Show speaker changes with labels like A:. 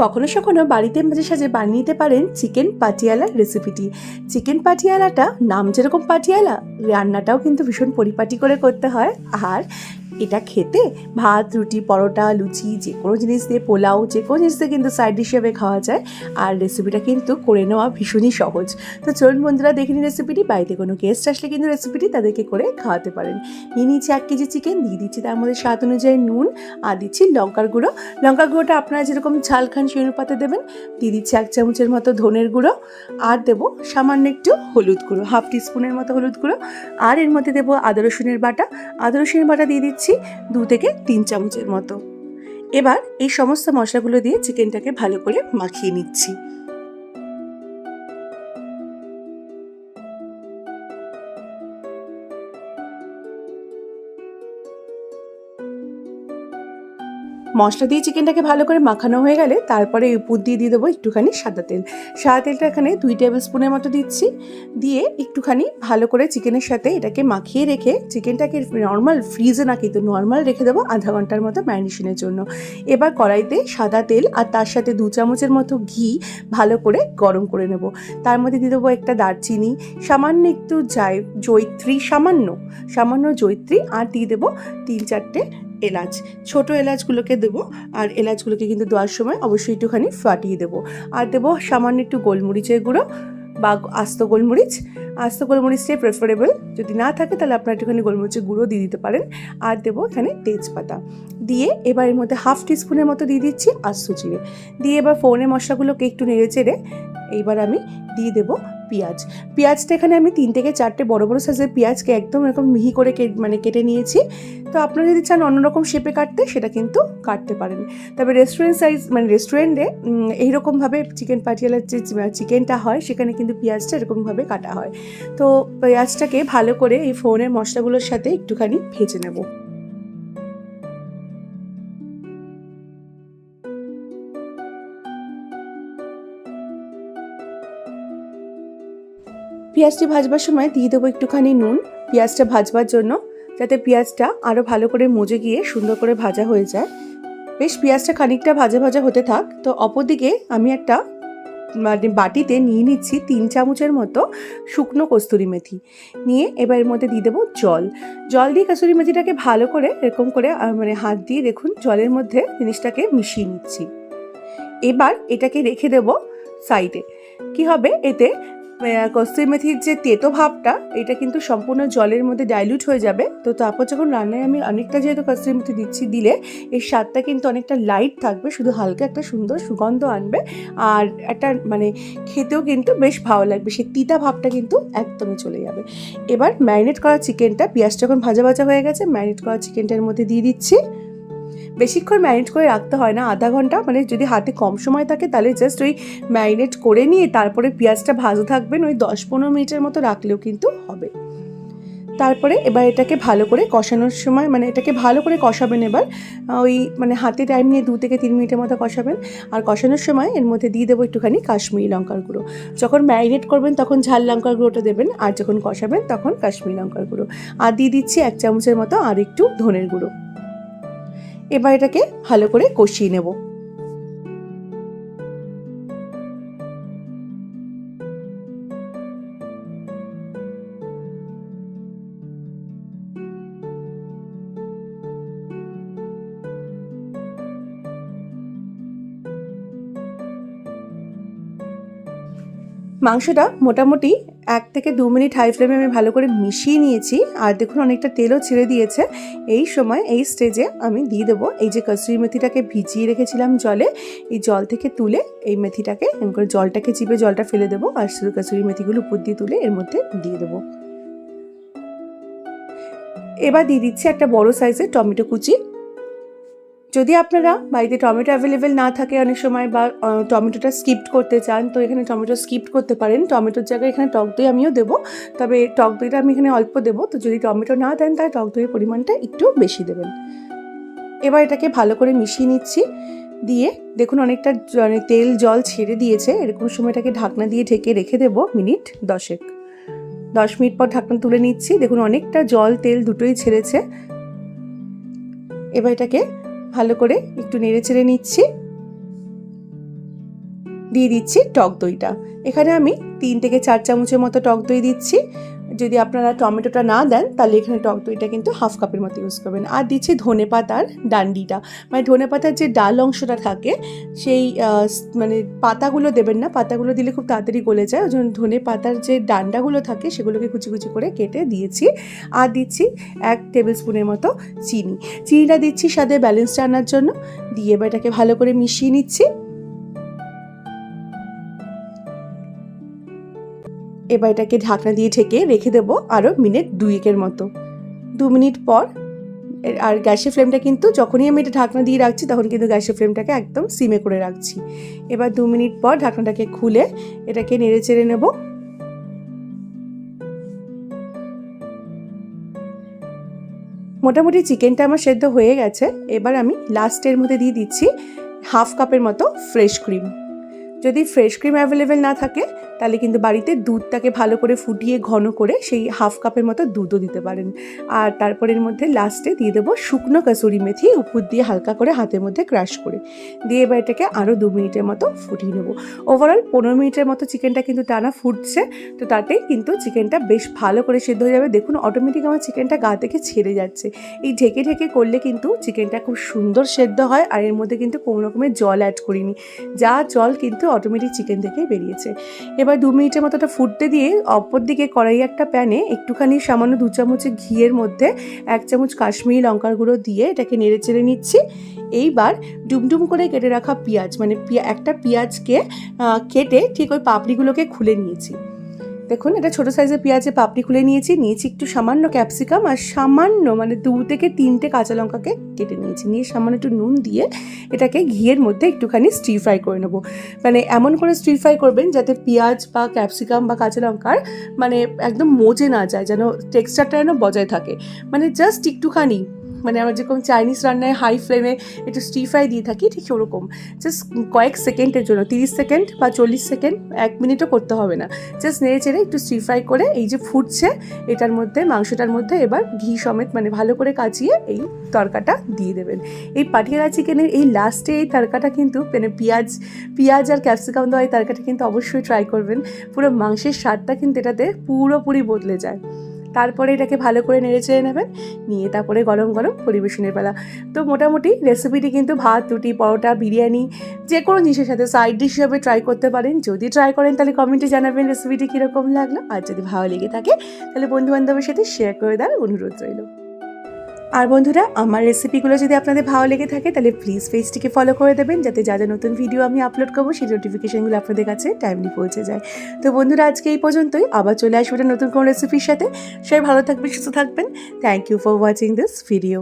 A: কখনো কখনো বাড়িতে মাঝে সাঝে বানিয়ে নিতে পারেন চিকেন পাটিয়ালার রেসিপিটি। চিকেন পাটিয়ালাটা নাম যেরকম পাটিয়ালা, রান্নাটাও কিন্তু ভীষণ পরিপাটি করে করতে হয়। আর এটা খেতে ভাত, রুটি, পরোটা, লুচি, যে কোনো জিনিস দিয়ে, পোলাও, যে কোনো জিনিস দিয়ে কিন্তু সাইড হিসেবে খাওয়া যায়। আর রেসিপিটা কিন্তু করে নেওয়া ভীষণই সহজ। তো চলুন বন্ধুরা দেখে নিন রেসিপিটি। বাড়িতে কোনো গেস্ট আসলে কিন্তু রেসিপিটি তাদেরকে করে খাওয়াতে পারেন। নিয়ে নিচ্ছি 1 কেজি চিকেন, দিয়ে দিচ্ছি তার মধ্যে স্বাদ অনুযায়ী নুন, আর দিচ্ছি লঙ্কার গুঁড়ো। লঙ্কার গুঁড়োটা আপনারা যেরকম ঝাল খান সেই অনুপাতে দেবেন। দিয়ে দিচ্ছি 1 চামচের মতো ধনের গুঁড়ো, আর দেবো সামান্য একটু হলুদ গুঁড়ো, 1/2 টিস্পুনের মতো হলুদ গুঁড়ো। আর এর মধ্যে দেবো আদা রসুনের বাটা। আদা রসুনের বাটা দিয়ে দিচ্ছি 2 থেকে 3 চামচের মতো। এবার এই সমস্ত মশলাগুলো দিয়ে চিকেনটাকে ভালো করে মাখিয়ে নিচ্ছি। মশলা দিয়ে চিকেনটাকে ভালো করে মাখানো হয়ে গেলে তারপরে উপর দিয়ে দেবো একটুখানি সাদা তেল। সাদা তেলটা এখানে 2 টেবিল স্পুনের মতো দিচ্ছি। দিয়ে একটুখানি ভালো করে চিকেনের সাথে এটাকে মাখিয়ে রেখে চিকেনটাকে নর্মাল, ফ্রিজে না কিন্তু নর্মাল রেখে দেবো আধা ঘন্টার মতো ম্যারিনেশনের জন্য। এবার কড়াইতে সাদা তেল আর তার সাথে 2 চামচের মতো ঘি ভালো করে গরম করে নেব। তার মধ্যে দিয়ে দেবো একটা দারচিনি, সামান্য একটু জয়িত্রী, সামান্য জয়িত্রী, আর দিয়ে দেবো 3-4টে এলাচ। ছোট এলাচগুলোকে দেবো। আর এলাচগুলোকে কিন্তু দেওয়ার সময় অবশ্যই একটুখানি ফাটিয়ে দেবো। আর দেবো সামান্য একটু গোলমরিচের গুঁড়ো বা আস্ত গোলমরিচটাই প্রেফারেবল। যদি না থাকে তাহলে আপনারা একটুখানি গোলমরিচের গুঁড়ো দিয়ে দিতে পারেন। আর দেবো এখানে তেজপাতা দিয়ে এবার এর মধ্যে 1/2 টিস্পুনের মতো দিয়ে দিচ্ছি আস্ত জিরে। দিয়ে এবার ফোড়নের মশলাগুলোকে একটু নেড়ে চেড়ে এইবার আমি দিয়ে দেবো পেঁয়াজটা এখানে আমি 3 থেকে 4টে বড় বড় সাইজের পেঁয়াজকে একদম এরকম মিহি করে কেটে নিয়েছি। তো আপনারা যদি চান অন্যরকম শেপে কাটতে, সেটা কিন্তু কাটতে পারেন। তবে রেস্টুরেন্টে এইরকমভাবে চিকেন পাটিয়ালার যে চিকেনটা হয় সেখানে কিন্তু পেঁয়াজটা এরকমভাবে কাটা হয়। তো পেঁয়াজটাকে ভালো করে এই ফোড়নের মশলাগুলোর সাথে একটুখানি ভেজে নেব। পেঁয়াজটি ভাজবার সময় দিয়ে দেবো একটুখানি নুন, পেঁয়াজটা ভাজবার জন্য, যাতে পেঁয়াজটা আরও ভালো করে মজে গিয়ে সুন্দর করে ভাজা হয়ে যায়। বেশ পেঁয়াজটা খানিকটা ভাজা ভাজা হতে থাক। তো অপরদিকে আমি একটা বাটিতে নিয়ে নিচ্ছি 3 চামচের মতো শুকনো কস্তুরি মেথি। নিয়ে এবার এর মধ্যে দিয়ে দেবো জল দিয়ে কস্তুরি মেথিটাকে ভালো করে এরকম করে হাত দিয়ে দেখুন জলের মধ্যে জিনিসটাকে মিশিয়ে নিচ্ছি। এবার এটাকে রেখে দেব সাইডে। কি হবে এতে, কস্তুরি মেথির যে তেতো ভাবটা এটা কিন্তু সম্পূর্ণ জলের মধ্যে ডাইলিউট হয়ে যাবে। তো তারপর যখন রান্নায় আমি অনেকটা যেহেতু কস্তুরি মেথি দিলে এর স্বাদটা কিন্তু অনেকটা লাইট থাকবে, শুধু হালকা একটা সুন্দর সুগন্ধ আনবে। আর একটা খেতেও কিন্তু বেশ ভালো লাগবে, সেই তিতা ভাবটা কিন্তু একদমই চলে যাবে। এবার ম্যারিনেট করা চিকেনটা, পেঁয়াজ যখন ভাজা ভাজা হয়ে গেছে, ম্যারিনেট করা চিকেনটার মধ্যে দিয়ে দিচ্ছি। বেশিক্ষণ ম্যারিনেট করে রাখতে হয় না, আধা ঘন্টা, যদি হাতে কম সময় থাকে তাহলে জাস্ট ওই ম্যারিনেট করে নিয়ে তারপরে পেঁয়াজটা ভাজা থাকবেন, ওই 10-15 মিনিটের মতো রাখলেও কিন্তু হবে। তারপরে এবার এটাকে ভালো করে কষানোর সময় এটাকে ভালো করে কষাবেন। এবার ওই হাতে টাইম নিয়ে 2 থেকে 3 মিনিটের মতো কষাবেন। আর কষানোর সময় এর মধ্যে দিয়ে দেবো একটুখানি কাশ্মীরি লঙ্কার গুঁড়ো। যখন ম্যারিনেট করবেন তখন ঝাল লঙ্কার গুঁড়োটা দেবেন, আর যখন কষাবেন তখন কাশ্মীরি লঙ্কার গুঁড়ো। আর দিয়ে দিচ্ছি 1 চামচের মতো আর একটু ধনের গুঁড়ো। এবার এটাকে ভালো করে কষিয়ে নেব। মাংসটা মোটামুটি 1 থেকে 2 মিনিট হাই ফ্লেমে আমি ভালো করে মিশিয়ে নিয়েছি। আর দেখুন অনেকটা তেলও ছেড়ে দিয়েছে। এই সময় এই স্টেজে আমি দিয়ে দেবো এই যে কসুরি মেথিটাকে ভিজিয়ে রেখেছিলাম জলে, এই জল থেকে তুলে এই মেথিটাকে জলটাকে চিপে জলটা ফেলে দেবো, আর শুধু কসুরি মেথিগুলো উপর দিয়ে তুলে এর মধ্যে দিয়ে দেবো। এবার দিয়ে দিচ্ছি একটা বড় সাইজের টমেটো কুচি। যদি আপনারা বাড়িতে টমেটো অ্যাভেলেবেল না থাকে অনেক সময়, বা টমেটোটা স্কিপড করতে চান, তো এখানে টমেটো স্কিপড করতে পারেন। টমেটোর জায়গায় এখানে টক দই আমিও দেবো, তবে টক দইটা আমি এখানে অল্প দেবো। তো যদি টমেটো না দেন তাহলে টক দইয়ের পরিমাণটা একটু বেশি দেবেন। এবার এটাকে ভালো করে মিশিয়ে নিচ্ছি। দিয়ে দেখুন অনেকটা তেল জল ছেড়ে দিয়েছে। এরকম সময়টাকে ঢাকনা দিয়ে ঢেকে রেখে দেবো মিনিট 10। 10 মিনিট পর ঢাকনা তুলে নিচ্ছি। দেখুন অনেকটা জল তেল দুটোই ছেড়েছে। এবার এটাকে ভালো করে একটু নেড়ে চেড়ে নিচ্ছি। দিয়ে দিচ্ছি টক দইটা। এখানে আমি 3 থেকে 4 চামচের মতো টক দই দিচ্ছি। যদি আপনারা টমেটোটা না দেন তাহলে এখানে টক দইটা কিন্তু হাফ কাপের মতো ইউজ করবেন। আর দিচ্ছি ধনে পাতার ডান্ডিটা, মানে ধনে পাতার যে ডাল অংশটা থাকে সেই মানে পাতাগুলো দেবেন না, পাতাগুলো দিলে খুব তাড়াতাড়ি গলে যায়, ওই জন্য ধনে পাতার যে ডান্ডাগুলো থাকে সেগুলোকে কুচি কুচি করে কেটে দিয়েছি। আর দিচ্ছি 1 টেবিল স্পুনের মতো চিনিটা দিচ্ছি স্বাদে ব্যালেন্সটা আনার জন্য। দিয়ে এবার এটাকে ভালো করে মিশিয়ে নিচ্ছি। এবার এটাকে ঢাকনা দিয়ে ঢেকে রেখে দেবো আরও মিনিট 2 মতো। 2 মিনিট পর, আর গ্যাসের ফ্লেমটা কিন্তু যখনই আমি এটা ঢাকনা দিয়ে রাখছি তখন কিন্তু গ্যাসের ফ্লেমটাকে একদম সিমে করে রাখছি। এবার 2 মিনিট পর ঢাকনাটাকে খুলে এটাকে নেড়ে চেড়ে নেব। মোটামুটি চিকেনটা আমার সেদ্ধ হয়ে গেছে। এবার আমি লাস্টের মধ্যে দিয়ে দিচ্ছি হাফ কাপের মতো ফ্রেশ ক্রিম। যদি ফ্রেশ ক্রিম অ্যাভেলেবেল না থাকে তাহলে কিন্তু বাড়িতে দুধটাকে ভালো করে ফুটিয়ে ঘন করে সেই হাফ কাপের মতো দুধও দিতে পারেন। আর তারপর এর মধ্যে লাস্টে দিয়ে দেবো শুকনো কাসুরি মেথি উপর দিয়ে হালকা করে হাতের মধ্যে ক্রাশ করে দিয়ে এবার এটাকে আরও 2 মিনিটের মতো ফুটিয়ে নেবো। ওভারঅল 15 মিনিটের মতো চিকেনটা কিন্তু টানা ফুটছে, তো তাতেই কিন্তু চিকেনটা বেশ ভালো করে সেদ্ধ হয়ে যাবে। দেখুন অটোমেটিক আমার চিকেনটা গা থেকে ছেড়ে যাচ্ছে। এই ঢেকে ঢেকে করলে কিন্তু চিকেনটা খুব সুন্দর সেদ্ধ হয়। আর এর মধ্যে কিন্তু কোনো রকমের জল অ্যাড করিনি, যা জল কিন্তু অটোমেটিক চিকেন থেকেই বেরিয়েছে। এবার 2 মিনিটের মতোটা ফুটতে দিয়ে অপর দিকে কড়াই একটা প্যানে একটুখানি সামান্য 2 চামচ ঘিয়ের মধ্যে 1 চামচ কাশ্মীরি লঙ্কার গুঁড়ো দিয়ে এটাকে নেড়ে চেড়ে নিচ্ছি। এইবার ডুমডুম করে কেটে রাখা পেঁয়াজ, মানে একটা পেঁয়াজকে কেটে ঠিক ওই পাপড়িগুলোকে খুলে নিয়েছি। দেখুন এটা ছোটো সাইজের পেঁয়াজের পাপড়ি খুলে নিয়েছি একটু সামান্য ক্যাপসিকাম আর সামান্য মানে 2 থেকে 3টে কাঁচা লঙ্কাকে কেটে নিয়েছি। নিয়ে সামান্য একটু নুন দিয়ে এটাকে ঘিয়ের মধ্যে একটুখানি স্টির ফ্রাই করে নেবো। মানে এমন করে স্টির ফ্রাই করবেন যাতে পেঁয়াজ বা ক্যাপসিকাম বা কাঁচা লঙ্কার মানে একদম মজে না যায়, যেন টেক্সচারটা যেন বজায় থাকে। মানে জাস্ট একটুখানি, মানে আমরা যেরকম চাইনিজ রান্নায় হাই ফ্লেমে একটু স্টির ফ্রাই দিয়ে থাকি ঠিক ওরকম জাস্ট কয়েক সেকেন্ডের জন্য, 30 সেকেন্ড বা 40 সেকেন্ড, 1 মিনিটও করতে হবে না। জাস্ট নেড়ে চেড়ে একটু স্টির ফ্রাই করে এই যে ফুটছে এটার মধ্যে, মাংসটার মধ্যে এবার ঘি সমেত মানে ভালো করে কাচিয়ে এই তরকাটা দিয়ে দেবেন। এই পাটিয়ালা চিকেনের এই লাস্টে এই তরকাটা কিন্তু মানে পেঁয়াজ আর ক্যাপসিকাম দেওয়া এই তরকাটা কিন্তু অবশ্যই ট্রাই করবেন। পুরো মাংসের স্বাদটা কিন্তু এটাতে পুরোপুরি বদলে যায়। তারপরে এটাকে ভালো করে নেড়ে চেড়ে নেবেন, নিয়ে তারপরে গরম গরম পরিবেশনের বেলা। তো মোটামুটি রেসিপিটি কিন্তু ভাত, রুটি, পরোটা, বিরিয়ানি যে কোনো জিনিসের সাথে সাইড ডিশ হিসেবে ট্রাই করতে পারেন। যদি ট্রাই করেন তাহলে কমেন্টে জানাবেন রেসিপিটি কীরকম লাগলো। আর যদি ভালো লেগে থাকে তাহলে বন্ধুবান্ধবের সাথে শেয়ার করে দেওয়ার অনুরোধ রইল। আর বন্ধুরা আমার রেসিপিগুলো যদি আপনাদের ভালো লেগে থাকে তাহলে প্লিজ পেজটিকে ফলো করে দেবেন, যাতে যা যা নতুন ভিডিও আমি আপলোড করবো সেই নোটিফিকেশনগুলো আপনাদের কাছে টাইমলি পৌঁছে যায়। তো বন্ধুরা আজকে এই পর্যন্তই, আবার চলে আসবো নতুন কোনো রেসিপির সাথে। সবাই ভালো থাকবেন, সুস্থ থাকবেন। Thank you for watching this video.